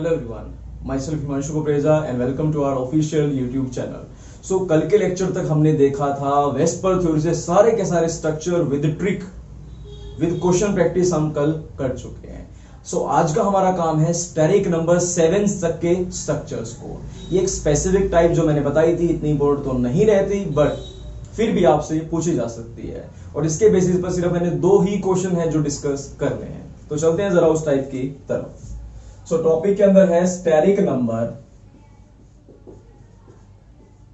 Hello everyone, myself Himanshu Kopreja and welcome to our official YouTube channel. So कल के lecture तक हमने देखा था वेस्पर थ्योरी से सारे के सारे structure with trick with question practice हम कल कर चुके हैं. सो आज का हमारा काम है स्टेरिक नंबर 7 तक के स्ट्रक्चर्स को. ये एक स्पेसिफिक टाइप जो मैंने बताई थी, इतनी इंपॉर्टेंट तो नहीं रहती बट फिर भी आपसे पूछी जा सकती है और इसके बेसिस पर सिर्फ मैंने 2 ही क्वेश्चन है जो डिस्कस करने हैं. तो चलते हैं जरा उस टाइप की तरफ. सो टॉपिक के अंदर है स्टेरिक नंबर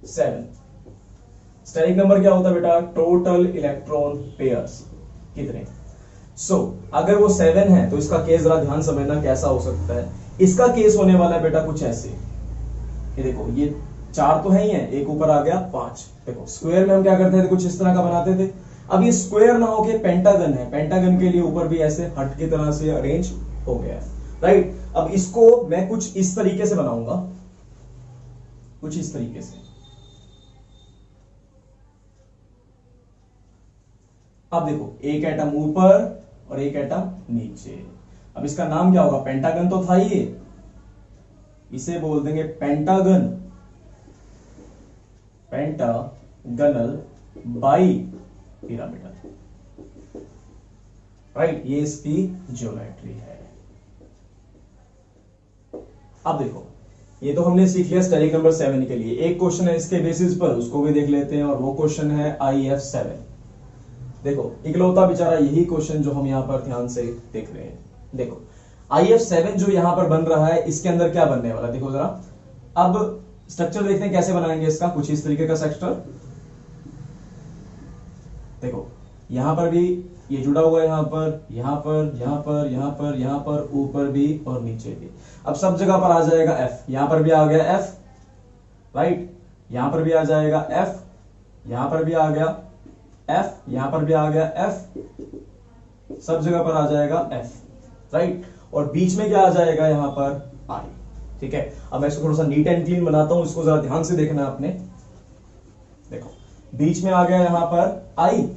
7. स्टेरिक नंबर क्या होता है बेटा? टोटल इलेक्ट्रॉन पेयर्स कितने. अगर वो 7 है तो इसका केस जरा ध्यान समझना कैसा हो सकता है. इसका केस होने वाला है बेटा कुछ ऐसे. ये देखो, ये 4 तो है ही है, एक ऊपर आ गया 5. देखो स्क्वायर में हम क्या करते थे, कुछ इस तरह का बनाते थे. अब ये स्क्वायर ना होके पेंटागन है, पेंटागन के लिए ऊपर भी ऐसे हट की तरह से अरेंज हो गया है, राइट. अब इसको मैं कुछ इस तरीके से बनाऊंगा, कुछ इस तरीके से. अब देखो, एक एटम ऊपर और एक एटम नीचे. अब इसका नाम क्या होगा? पेंटागन तो था ये, इसे बोल देंगे pentagon, pentagonal bi pyramidal, right. ये इसकी ज्योमेट्री है. अब देखो, ये तो हमने सीख लिया स्टेरिक नंबर 7 के लिए. एक क्वेश्चन है इसके बेसिस पर, उसको भी देख लेते हैं और वो क्वेश्चन है IF7. देखो इकलौता बेचारा यही क्वेश्चन जो हम यहां पर ध्यान से देख रहे हैं. देखो IF7 जो यहां पर बन रहा है, इसके अंदर क्या बनने वाला है देखो जरा. अब स्ट्रक्चर देखते हैं कैसे बनाएंगे इसका. कुछ इस तरीके का स्ट्रक्चर. देखो यहां पर भी ये जुड़ा हुआ है, यहां पर, यहां पर, यहां पर, यहां पर, यहां पर, ऊपर भी और नीचे भी. अब सब जगह पर आ जाएगा F. यहां पर भी आ गया F, राइट. यहां पर भी आ जाएगा F, यहां पर भी आ गया F, यहां पर भी आ गया F, सब जगह पर आ जाएगा F, राइट. और बीच में क्या आ जाएगा यहां पर? I. ठीक है. अब मैं इसको थोड़ा सा नीट एंड क्लीन बनाता हूं, इसको जरा ध्यान से देखना आपने. देखो बीच में आ गया यहां पर I,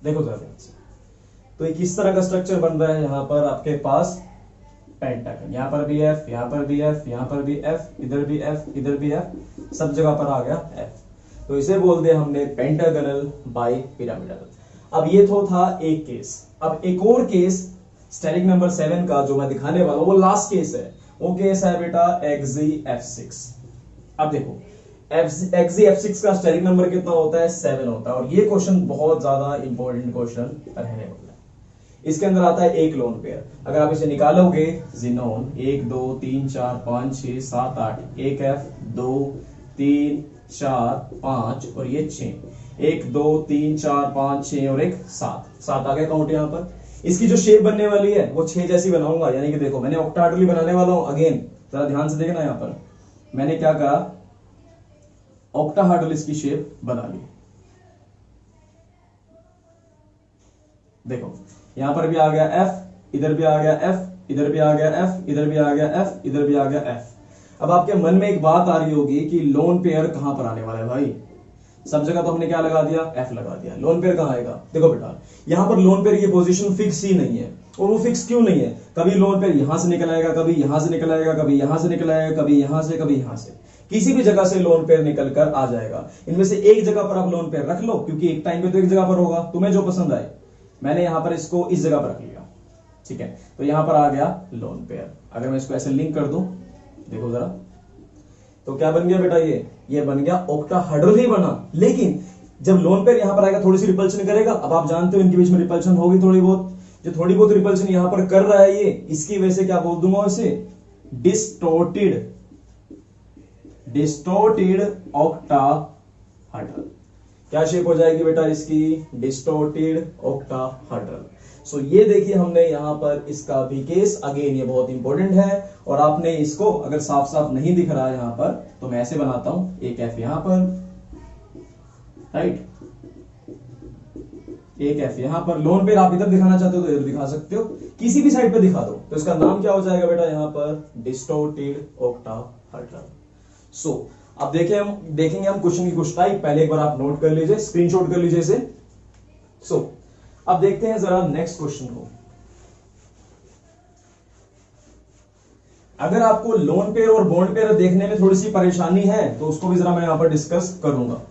देखो जरा ध्यान से. तो एक इस तरह का स्ट्रक्चर बन रहा है यहां पर आपके पास पेंटागन. यहां पर भी F, यहां पर भी F, यहां पर भी F, इधर भी F, इधर भी F, सब जगह पर आ गया F. तो इसे बोल दे हमने पेंटागनल बाई पिरामिडल. अब ये तो था एक केस. अब एक और केस स्टेरिक नंबर 7 का जो मैं दिखाने वाला हूं, वो लास्ट केस है. वो केस है बेटा XZ-F6. अब देखो XZ-F6 का स्टेरिक नंबर कितना होता है? 7 होता है. और ये क्वेश्चन बहुत ज्यादा इंपॉर्टेंट क्वेश्चन रहने वाला है. इसके अंदर आता है एक लोन पेयर. अगर आप इसे निकालोगे, जिनोन 1 2 3 4 5 6 7 8, एक F 2 3 4 5 और ये 6, 1 2 3 4 5 6 और एक 7 आ गया काउंट यहां पर. इसकी जो शेप बनने वाली है वो 6 जैसी बनाऊंगा. यानी कि देखो मैंने ऑक्टाहेड्रली बनाने वाला हूं. अगेन जरा ध्यान से देखना, यहां पर मैंने क्या कहा, ऑक्टाहेड्रल इसकी शेप बना ली. देखो यहां पर भी आ गया F, इधर भी आ गया F, इधर भी आ गया F, इधर भी आ गया F, इधर भी आ गया F. अब आपके मन में एक बात आ रही होगी कि लोन पेयर कहां पर आने वाला है भाई. सब जगह तो हमने क्या लगा दिया? F लगा दिया. लोन पेयर कहां आएगा? देखो बेटा यहां पर लोन पेयर की पोजीशन फिक्स ही नहीं है. और वो फिक्स क्यों नहीं है? कभी लोन पेयर यहां से निकल आएगा, कभी यहां से निकल आएगा, कभी यहां से निकल आएगा, कभी यहां से, कभी यहां से. किसी भी जगह से लोन पेयर निकल कर आ जाएगा. इनमें से एक जगह पर आप लोन पेयर रख लो, क्योंकि एक टाइम पे तो एक जगह पर होगा. तुम्हें जो पसंद आए. मैंने यहां पर इसको इस जगह पर रख लिया, ठीक है. तो यहां पर आ गया लोन पेयर. अगर मैं इसको ऐसे लिंक कर दूं, देखो जरा, तो क्या बन गया बेटा? ये बन गया ऑक्टाहेड्रल ही बना. लेकिन जब लोन पेयर यहां पर आएगा थोड़ी सी रिपल्शन करेगा. अब आप जानते हो इनके बीच में रिपल्शन होगी थोड़ी बहुत. जो थोड़ी बहुत रिपल्शन यहां पर कर रहा है ये, इसकी वजह से क्या बोल दूंगा इसे? Distorted octahedral. क्या शेप हो जाएगी बेटा इसकी? Distorted octahedral. सो ये देखिए हमने यहां पर इसका भी केस. अगेन ये बहुत इंपॉर्टेंट है. और आपने इसको अगर साफ साफ नहीं दिख रहा है यहां पर, तो मैं ऐसे बनाता हूं. एक F यहां पर, राइट, एक F यहां पर. लोन पेयर आप इधर दिखाना चाहते हो तो इधर दिखा सकते हो, किसी भी साइड पे दिखा दो. तो इसका नाम क्या हो जाएगा बेटा यहां पर? Distorted octahedral. सो अब देखेंगे हम क्वेश्चन की कुछ टाइप, पहले एक बार आप नोट कर लीजिए, स्क्रीनशॉट कर लीजिए इसे। सो अब देखते हैं जरा नेक्स्ट क्वेश्चन को। अगर आपको लोन पेयर और बॉन्ड पेयर देखने में थोड़ी सी परेशानी है तो उसको भी जरा मैं यहां पर डिस्कस करूंगा,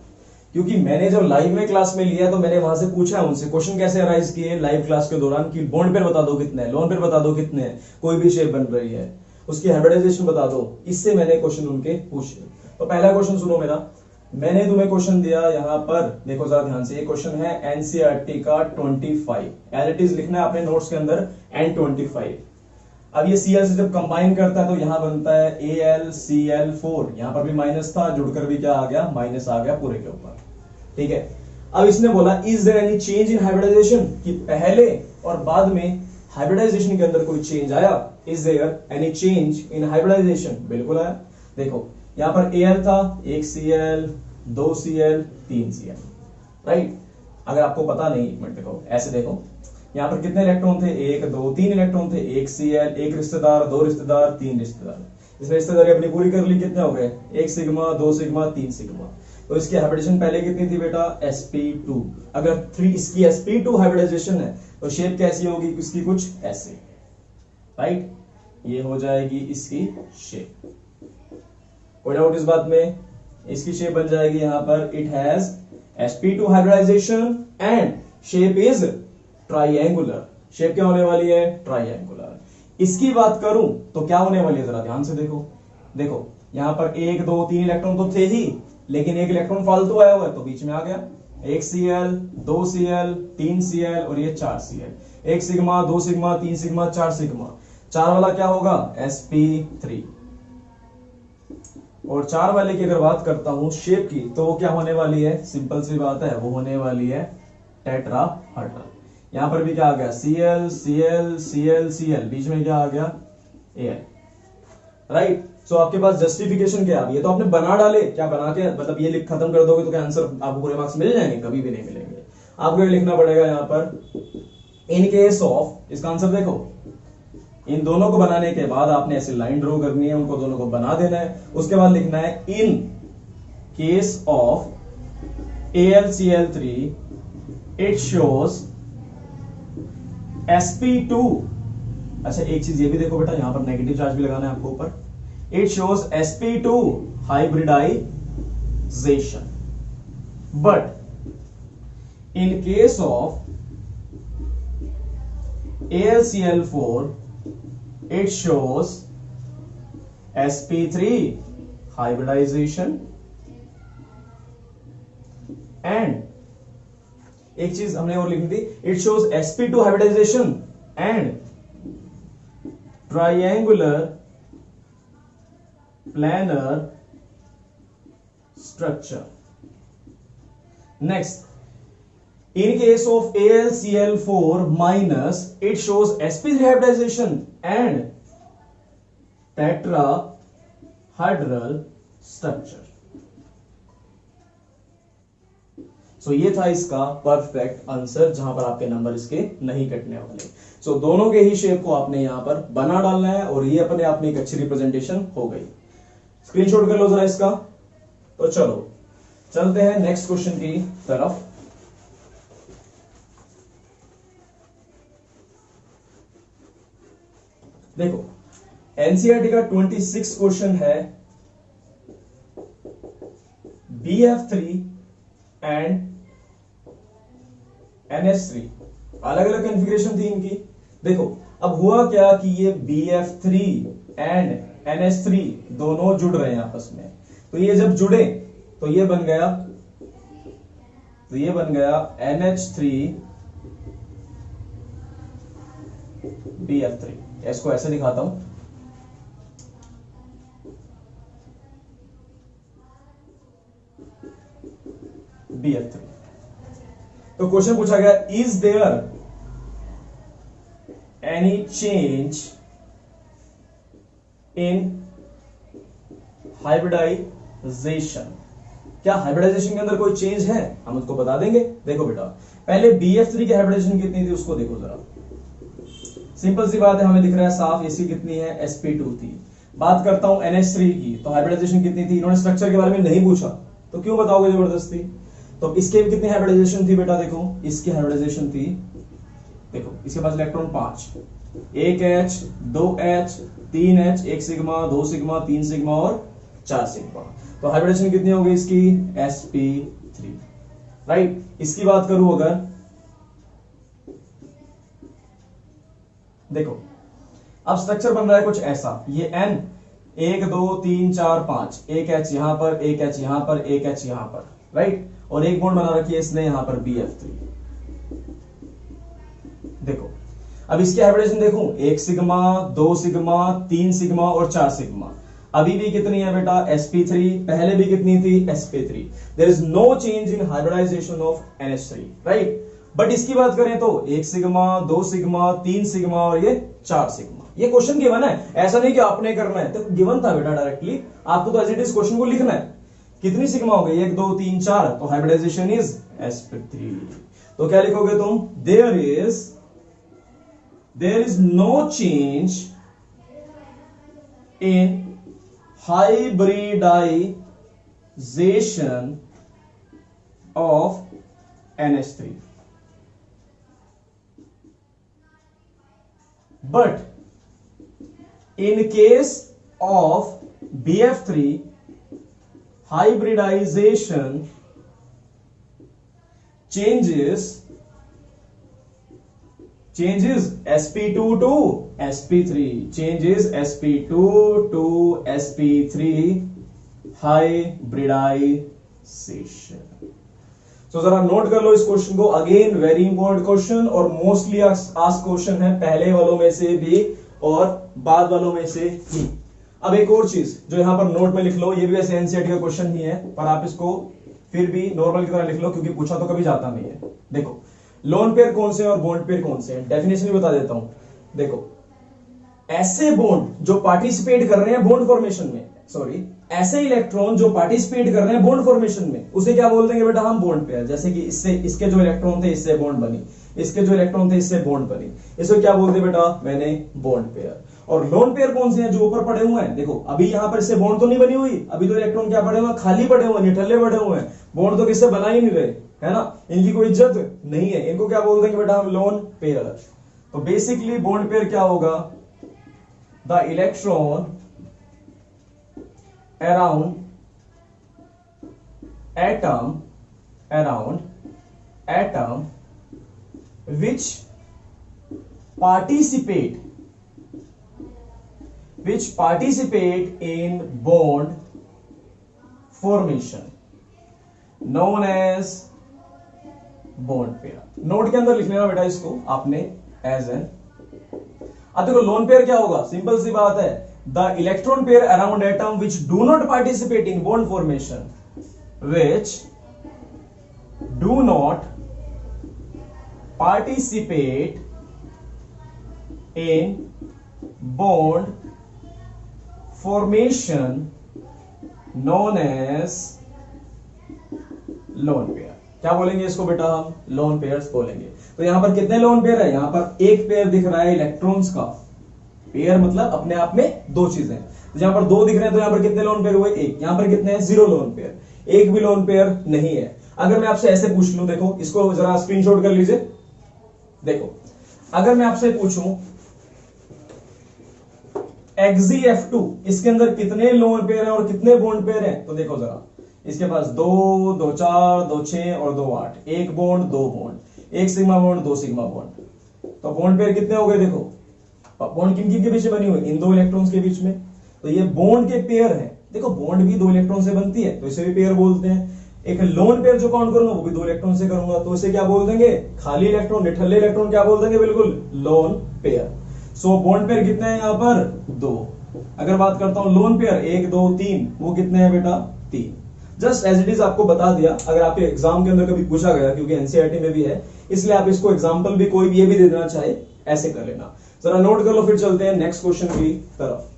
क्योंकि मैंने जब लाइव में क्लास में लिया तो मैंने वहां से पूछा उनसे क्वेश्चन कैसे अराइज किए लाइव क्लास के दौरान कि बॉन्ड पेयर बता दो कितने हैं, लोन पेयर बता दो कितने हैं, कोई भी शेप बन रही है, उसकी हाइब्रिडाइजेशन बता दो। इससे मैंने क्वेश्चन उनके पूछे। तो पहला क्वेश्चन सुनो मेरा, मैंने तुम्हें क्वेश्चन दिया यहां पर, देखो जरा ध्यान से, ये क्वेश्चन है एनसीईआरटी का 25, एज इट इज लिखना है अपने नोट्स के अंदर N25। अब ये Cl से जब कंबाइन करता है तो यहां बनता है AlCl4, यहां पर भी माइनस था, जुड़कर भी क्या आ गया, माइनस आ गया पूरे के ऊपर, ठीक है। अब इसने बोला is there any change in hybridization, कि पहले और बाद में हाइब्रिडाइजेशन के अंदर कोई चेंज आया, is there any change in hybridization, बिल्कुल आया। देखो यहां पर Al था, 1 Cl 2 Cl 3 Cl, राइट। अगर आपको पता नहीं, एक मिनट देखो, ऐसे देखो यहां पर कितने इलेक्ट्रॉन थे, 1 2 3 इलेक्ट्रॉन थे, 1 Cl, 1 रिश्तेदार, 2 रिश्तेदार, 3 रिश्तेदार, इसने रिश्तेदारी अपनी पूरी कर ली, कितने हो गए, 1 सिग्मा 2 सिग्मा 3 सिग्मा। तो इसकी हाइब्रिडाइजेशन पहले कितनी थी बेटा, sp2। अगर 3 इसकी sp2 हाइब्रिडाइजेशन है तो शेप कैसी होगी, इसकी कुछ ऐसे, राइट, ये हो जाएगी इसकी शेप। कोई डाउट इस बात में, इसकी शेप बन जाएगी यहां पर, it has sp2 hybridization and shape is triangular. Shape क्या होने वाली है, ट्राइएंगुलर। इसकी बात करूं तो क्या होने वाली है, जरा ध्यान से देखो। देखो यहां पर 1 2 3 इलेक्ट्रॉन तो थे ही, लेकिन एक इलेक्ट्रॉन फालतू आया हुआ है तो बीच में आ गया, 1 Cl 2 Cl 3 Cl और ये 4 Cl, 1 sigma 2 sigma 3 sigma 4 sigma, 4 वाला क्या होगा, sp3। और 4 वाले की अगर बात करता हूं शेप की, तो वो क्या होने वाली है, सिंपल सी बात है, वो होने वाली है टेट्राहेड्रल। यहां पर भी क्या आ गया, Cl Cl Cl Cl, बीच में क्या आ गया, Al, राइट। सो आपके पास जस्टिफिकेशन क्या है, ये तो आपने बना डाले, क्या बना के, मतलब ये लिख खत्म कर दोगे तो क्या आंसर आपको पूरे मार्क्स मिल जाएंगे, कभी भी नहीं मिलेंगे। आपको ये लिखना पड़ेगा यहां पर इन केस ऑफ, इसका आंसर देखो, इन दोनों को बनाने के बाद आपने ऐसे लाइन ड्रॉ करनी है, उनको दोनों को बना देना है, उसके बाद लिखना है इन case of AlCl3 it shows sp2। अच्छा एक चीज ये भी देखो बेटा, यहां पर नेगेटिव चार्ज भी लगाना है आपको ऊपर, it shows sp2 hybridization, but in case of AlCl4 it shows sp3 hybridization and एक चीज हमने और लिखनी थी, it shows sp2 hybridization and triangular planar structure. Next, in case of AlCl4 minus, it shows sp3 hybridization and tetrahedral structure. So ये था इसका perfect answer, जहां पर आपके नंबर इसके नहीं कटने वाले। So दोनों के ही शेप को आपने यहां पर बना डालना है, और ये अपने आप में एक अच्छी रिप्रेजेंटेशन हो गई। स्क्रीनशॉट कर लो जरा इसका। तो चलो चलते हैं नेक्स्ट क्वेश्चन की तरफ। देखो एनसीईआरटी का 26 क्वेश्चन है, BF3 एंड NH3, अलग अलग कॉन्फ़िगरेशन थी इनकी। देखो अब हुआ क्या कि ये BF3 एंड NH3 दोनों जुड़ रहे हैं आपस में, तो ये जब जुड़े तो ये बन गया NH3 BF3। इसको ऐसे दिखाता हूं, BF3। तो क्वेश्चन पूछा गया, is there any change in hybridization, क्या हाइब्रिडाइजेशन के अंदर कोई चेंज है, हम उसको बता देंगे। देखो बेटा पहले BF3 की हाइब्रिडाइजेशन कितनी थी उसको देखो जरा, सिंपल सी बात है, हमें दिख रहा है साफ, इसकी कितनी है, sp2 थी। बात करता हूं NH3 की, तो हाइब्रिडाइजेशन कितनी थी? इन्होंने स्ट्रक्चर के बारे में नहीं पूछा तो क्यों बताओगे जबरदस्ती? तो इसके भी कितनी हाइब्रिडाइजेशन थी बेटा? देखो इसकी हाइब्रिडाइजेशन थी, देखो इसके पास electron 5, 1H 2H 3H 1 sigma 2 sigma 3 sigma और 4 सिग्मा। तो हाइब्रिडेशन कितनी हो गई इसकी? sp3, right. इसकी बात करूं अगर, देखो अब स्ट्रक्चर बन रहा है कुछ ऐसा, ये n 1 2 3 4 5, एक H यहां पर, एक H यहां पर, एक H यहां पर, राइट, और एक बॉन्ड बना रखी है इसने यहां पर BF3। देखो अब इसकी हाइब्रिडेशन देखूं, 1 सिग्मा 2 सिग्मा 3 सिग्मा और 4 सिग्मा। अभी भी कितनी है बेटा? sp3। पहले भी कितनी थी? sp3। There is no change in hybridization of NH3, right. But इसकी बात करें तो 1 सिग्मा 2 सिग्मा 3 सिग्मा और ये 4 सिग्मा। ये क्वेश्चन गिवन है, ऐसा नहीं कि आपने करना है, तो गिवन था बेटा डायरेक्टली, आपको तो एज इट इज क्वेश्चन को लिखना है। कितनी सिग्मा हो गई? 1 2 3 4, तो हाइब्रिडाइजेशन इज sp3। तो क्या लिखोगे तुम? there is no change in hybridization of NH3, but in case of BF3 hybridization changes sp2 to sp3, changes sp2 to sp3 hybridization। तो जरा नोट कर लो इस क्वेश्चन को, अगेन वेरी इंपॉर्टेंट क्वेश्चन और मोस्टली आस्क्ड क्वेश्चन है, पहले वालों में से भी और बाद वालों में से ही। अब एक और चीज जो यहां पर नोट में लिख लो, ये भी वैसे एनसीईआरटी का क्वेश्चन ही है, पर आप इसको फिर भी नॉर्मल की तरह लिख लो क्योंकि पूछा तो कभी जाता नहीं है। देखो लोन पेयर कौन से और बॉन्ड पेयर कौन से हैं, डेफिनेशन भी बता देता हूं। देखो ऐसे बॉन्ड जो पार्टिसिपेट कर रहे हैं बॉन्ड फॉर्मेशन में, सॉरी ऐसे इलेक्ट्रॉन जो पार्टिसिपेट कर रहे हैं बॉन्ड फॉर्मेशन में, उसे क्या बोल देंगे बेटा हम? Bond pair. जैसे कि इससे इसके जो इलेक्ट्रॉन थे इससे बॉन्ड बनी, इसके जो इलेक्ट्रॉन थे इससे बॉन्ड बनी, इसे क्या बोलते बेटा? मैंने बॉन्ड पेयर। और लोन पेयर कौन से हैं? जो ऊपर पड़े हुए हैं। देखो अभी यहां पर इससे बॉन्ड तो नहीं बनी हुई, अभी तो इलेक्ट्रॉन क्या पड़े हुए हैं? खाली पड़े हुए हैं, निठल्ले पड़े हुए हैं, बॉन्ड तो किससे बना ही नहीं रहे, है ना, इनकी कोई इज्जत नहीं है, इनको क्या बोल देंगे बेटा हम? Lone pair. तो बेसिकली बॉन्ड पेयर क्या होगा? The electron around atom which participate in bond formation known as bond pair। Note के अंदर लिख लेना बेटा इसको आपने एज एन। अब देखो लोन पेयर क्या होगा? सिंपल सी बात है, the electron pair around atom which do not participate in bond formation, which do not participate in bond formation known as lone pair। क्या बोलेंगे इसको बेटा हम? लोन पेयर्स बोलेंगे। तो यहां पर कितने लोन पेयर है? यहां पर एक पेयर दिख रहा है इलेक्ट्रॉन्स का, पेयर मतलब अपने आप में दो चीजें, तो यहां पर दो दिख रहे हैं, तो यहां पर कितने लोन पेयर हुए? एक। यहां पर कितने हैं? 0 लोन पेयर, एक भी लोन पेयर नहीं है। अगर मैं आपसे ऐसे पूछ लूं, देखो इसको जरा स्क्रीनशॉट कर लीजिए। देखो अगर मैं आपसे पूछूं XeF2 इसके अंदर कितने लोन पेयर हैं और कितने बॉन्ड पेयर हैं, तो देखो जरा इसके पास 2 2 4 2 6 और 2 8, एक बॉन्ड 2 बॉन्ड, एक सिग्मा बॉन्ड 2 सिग्मा बॉन्ड। तो बॉन्ड पेयर कितने हो गए? देखो बॉन्ड किन किन के बीच में बनी हुई? इन दो इलेक्ट्रॉन्स के बीच में, तो ये बॉन्ड के पेयर हैं। देखो बॉन्ड भी 2 इलेक्ट्रॉन से बनती है तो इसे भी पेयर बोलते हैं। एक लोन पेयर जो काउंट करूंगा वो भी 2 इलेक्ट्रॉन से करूंगा, तो इसे क्या बोल देंगे? खाली इलेक्ट्रॉन, निठल्ले इलेक्ट्रॉन क्या बोल देंगे? बिल्कुल lone pair. So bond pair कितने हैं यहां पर? 2। अगर बात करता हूं लोन पेयर 1 2 3, वो कितने हैं बेटा? 3। जस्ट एज इट इज आपको बता दिया, अगर आपके एग्जाम के अंदर कभी पूछा गया, क्योंकि एनसीईआरटी में भी है, इसलिए आप इसको एग्जाम्पल भी कोई भी ये भी दे देना चाहे ऐसे कर लेना। जरा नोट कर लो, फिर चलते हैं नेक्स्ट क्वेश्चन की तरफ।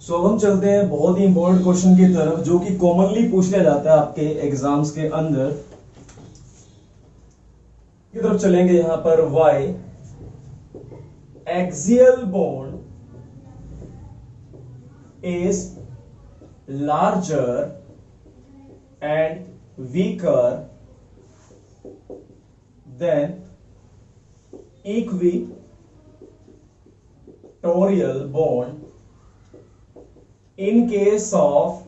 सो हम चलते हैं बहुत ही इंपॉर्टेंट क्वेश्चन की तरफ जो कि कॉमनली पूछ लिया जाता है आपके एग्जाम्स के अंदर। की तरफ चलेंगे यहां पर Y axial bond is larger and weaker than equatorial bond in case of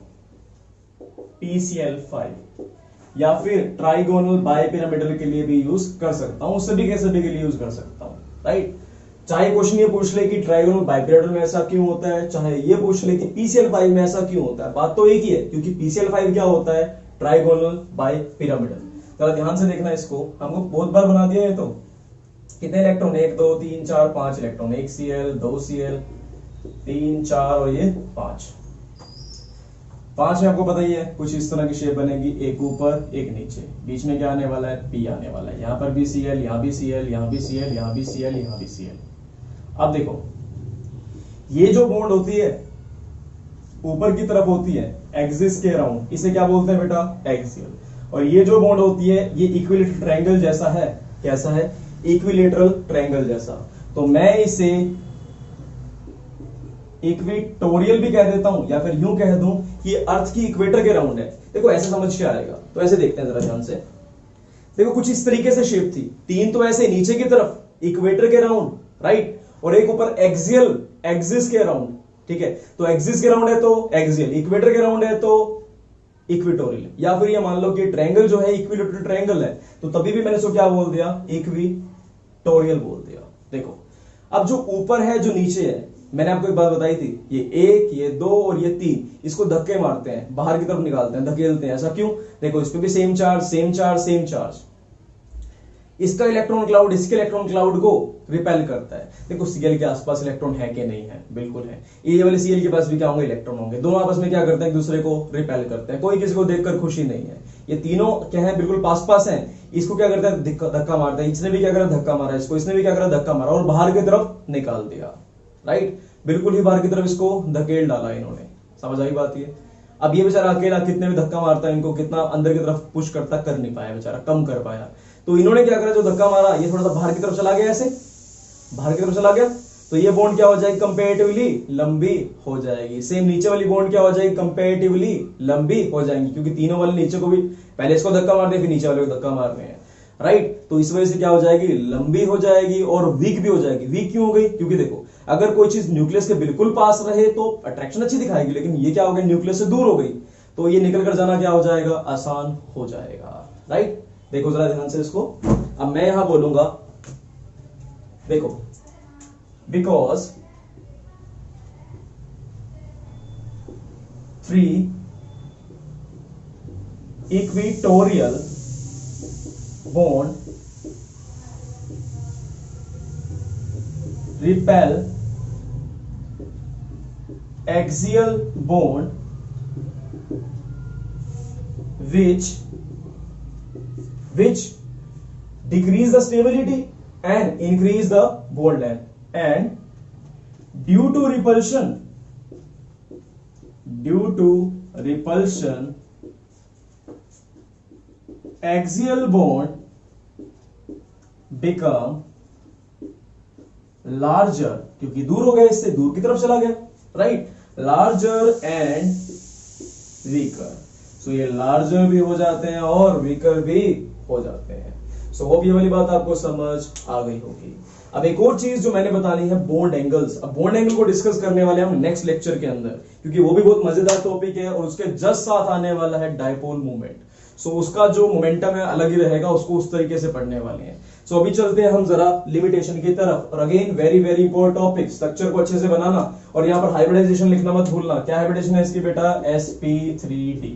PCl5, या फिर ट्राइगोनल बाइपिरामिडल के लिए भी यूज कर सकता हूं, सभी के लिए यूज कर सकता हूं, राइट। चाहे क्वेश्चन ये पूछ ले कि ट्राइगोनल बाइपिरामिडल में ऐसा क्यों होता है, चाहे ये पूछ ले कि PCl5 में ऐसा क्यों होता है, बात तो एक ही है, क्योंकि PCl5 क्या होता है, ट्राइगोनल बाइपिरामिडल। जरा ध्यान से देखना इसको, हमको बहुत बार बना दिया है। तो कितने इलेक्ट्रॉन, 1 2 3 4 5 इलेक्ट्रॉन, 1 Cl 2 Cl 3 4 और ये 5 में आपको पता ही है कुछ इस तरह की शेप बनेगी, एक ऊपर एक नीचे, बीच में क्या आने वाला है, P आने वाला है, यहां पर भी Cl, यहां भी Cl, यहां भी Cl, यहां भी Cl, यहां भी Cl। अब देखो ये जो बॉन्ड होती है ऊपर की तरफ होती है एक्सिस के अराउंड, इसे क्या बोलते हैं बेटा, एक्सियल। और ये जो बॉन्ड होती है ये इक्विलेटरल ट्रायंगल जैसा है, कैसा है, इक्विलेटरल ट्रायंगल जैसा। तो मैं इसे इक्वेटोरियल भी कह देता हूं, या फिर यूं कह दूं कि अर्थ की इक्वेटर के राउंड है। देखो ऐसे समझ के आएगा, तो ऐसे देखते हैं जरा ध्यान से। देखो कुछ इस तरीके से शेप थी, 3 तो ऐसे नीचे की तरफ इक्वेटर के राउंड, राइट, और एक ऊपर एक्सियल, एक्सिस के राउंड, ठीक है। तो एक्सिस के राउंड है तो एक्सियल, इक्वेटर के राउंड है तो इक्वेटोरियल, या फिर ये मान लो कि ट्रायंगल जो है इक्विलेटरल ट्रायंगल है, तो तभी भी मैंने इसको क्या बोल दिया, इक्वेटोरियल बोल दिया। देखो अब जो ऊपर है जो नीचे है, मैंने आपको एक बात बताई थी, ये 1 ये 2 और ये 3, इसको धक्के मारते हैं, बाहर की तरफ निकालते हैं, धकेलते हैं, ऐसा क्यों, देखो इस पे भी same charge same charge same charge, इसका इलेक्ट्रॉन क्लाउड इसके इलेक्ट्रॉन क्लाउड को रिपेल करता है। देखो Cl के आसपास इलेक्ट्रॉन है कि नहीं है, बिल्कुल है। ये वाले Cl के पास भी क्या होंगे, इलेक्ट्रॉन होंगे, दोनों आपस में क्या करते हैं, एक दूसरे को रिपेल करते हैं, कोई किसी को देखकर खुशी नहीं है। ये तीनों क्या है, बिल्कुल पास पास हैं, इसको क्या करता है, धक्का मारता है, इसने भी क्या करा, धक्का मारा इसको, इसने भी क्या करा, धक्का मारा और बाहर की तरफ निकाल दिया, राइट, बिल्कुल ही बाहर की तरफ इसको धकेल डाला इन्होंने। समझ आई बात ये। अब ये बेचारा अकेला कितने भी धक्का मारता है, इनको कितना अंदर की तरफ पुश करता, कर नहीं पाया बेचारा, कम कर पाया। तो इन्होंने क्या करा, जो धक्का मारा ये थोड़ा सा बाहर की तरफ चला गया, ऐसे बाहर की तरफ चला गया, तो ये बॉन्ड क्या हो जाएगी, कंपैरेटिवली लंबी हो जाएगी। सेम नीचे वाली बॉन्ड क्या हो जाएगी, कंपैरेटिवली लंबी हो जाएंगी, क्योंकि तीनों वाले नीचे को भी पहले इसको धक्का मार दे, फिर नीचे वाले को धक्का मार रहे हैं, राइट। तो इस वजह से क्या हो जाएगी, लंबी हो जाएगी और वीक भी हो जाएगी। वीक क्यों हो गई, क्योंकि देखो अगर कोई चीज न्यूक्लियस के बिल्कुल पास रहे तो अट्रैक्शन अच्छी दिखाएगी, लेकिन ये क्या हो गया, न्यूक्लियस से दूर हो गई, तो ये निकल कर जाना क्या हो जाएगा, आसान हो जाएगा, राइट। देखो जरा ध्यान से इसको, अब मैं यहां बोलूंगा, देखो because 3 equatorial bond repel axial bond which decrease the stability and increase the bond length, and due to repulsion axial bond become larger, क्योंकि दूर हो गया, इससे दूर की तरफ चला गया, राइट, लार्जर एंड वीकर। सो ये लार्जर भी हो जाते हैं और वीकर भी हो जाते हैं। सो होप ये वाली बात आपको समझ आ गई होगी। अब एक और चीज जो मैंने बतानी है, बॉन्ड एंगल्स। अब बॉन्ड एंगल को डिस्कस करने वाले हम नेक्स्ट लेक्चर के अंदर, क्योंकि वो भी बहुत मजेदार टॉपिक है, और उसके जस्ट साथ आने वाला है डायपोल मूवमेंट। सो उसका जो मोमेंटम है अलग ही रहेगा, उसको उस तरीके से पढ़ने वाले हैं। सो अभी चलते हैं हम जरा लिमिटेशन की तरफ, और again very very important topic, structure को अच्छे से बनाना, और यहाँ पर हाइब्रिडाइजेशन लिखना मत भूलना। क्या हाइब्रिडाइजेशन है इसकी बेटा, sp3d।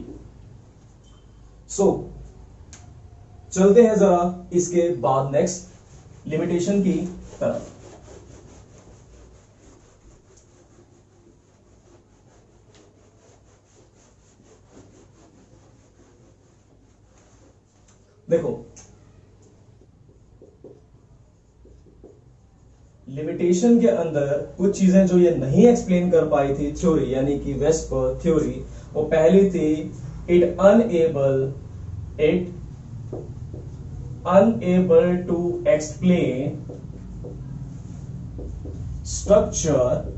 सो चलते हैं जरा इसके बाद नेक्स्ट लिमिटेशन की तरफ। देखो लिमिटेशन के अंदर कुछ चीजें जो ये नहीं एक्सप्लेन कर पाई थी थ्योरी, यानी कि वेस्पर थ्योरी, वो पहली थी it unable to explain structure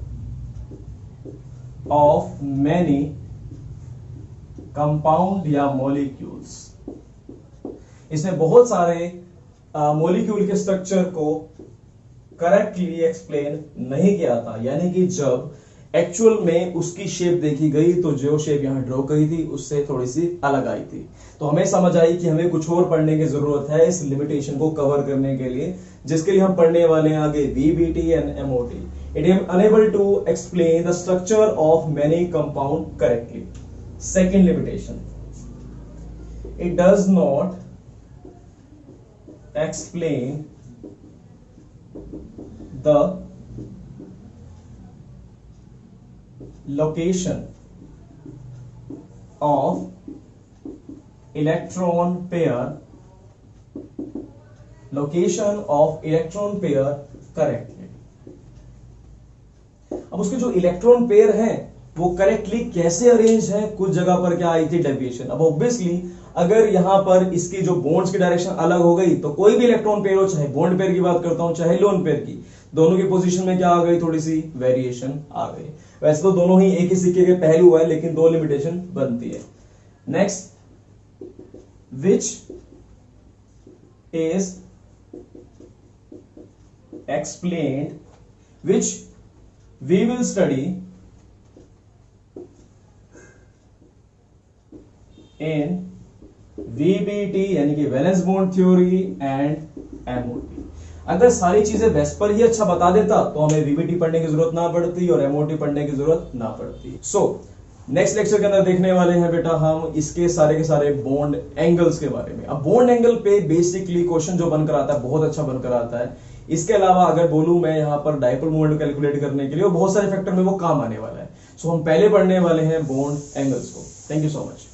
of many compound या मॉलिक्यूल्स। इसने बहुत सारे मॉलिक्यूल के स्ट्रक्चर को करेक्टली एक्सप्लेन नहीं किया था, यानी कि जब एक्चुअल में उसकी शेप देखी गई तो जो शेप यहां ड्रॉ करी थी उससे थोड़ी सी अलग आई थी। तो हमें समझ आई कि हमें कुछ और पढ़ने की जरूरत है इस लिमिटेशन को कवर करने के लिए, जिसके लिए हम पढ़ने वाले हैं आगे VBT and MOT। It is unable to explain the structure of many compound correctly. Second limitation, it does not explain the location of electron pair correctly। अब उसके जो इलेक्ट्रॉन पेयर हैं वो करेक्टली कैसे अरेंज है, कुछ जगह पर क्या आई थी डेविएशन। अब ऑब्वियसली अगर यहां पर इसकी जो बॉन्ड्स की डायरेक्शन अलग हो गई तो कोई भी इलेक्ट्रॉन पेयर हो, चाहे बॉन्ड पेयर की बात करता हूं चाहे लोन पेयर की, दोनों की पोजीशन में क्या आ गई, थोड़ी सी वेरिएशन आ गई। वैसे तो दोनों ही एक ही सिक्के के पहलू है, लेकिन दो लिमिटेशन बनती है। Next, which is explained, which we will study in VBT यानी कि valence bond theory and MOT। अगर सारी चीजें वेस्पर ही अच्छा बता देता तो हमें VBT पढ़ने की जरूरत ना पड़ती और MOT पढ़ने की जरूरत ना पड़ती। सो नेक्स्ट लेक्चर के अंदर देखने वाले हैं बेटा हम इसके सारे के सारे बॉन्ड एंगल्स के बारे में। अब बॉन्ड एंगल पे बेसिकली क्वेश्चन जो बनकर आता है बहुत अच्छा बनकर आता है। इसके अलावा अगर बोलूं मैं यहां पर डायपोल मोमेंट कैलकुलेट करने के लिए बहुत सारे फैक्टर में वो काम आने वाला है। सो हम पहले पढ़ने वाले हैं बॉन्ड एंगल्स को। Thank you so much.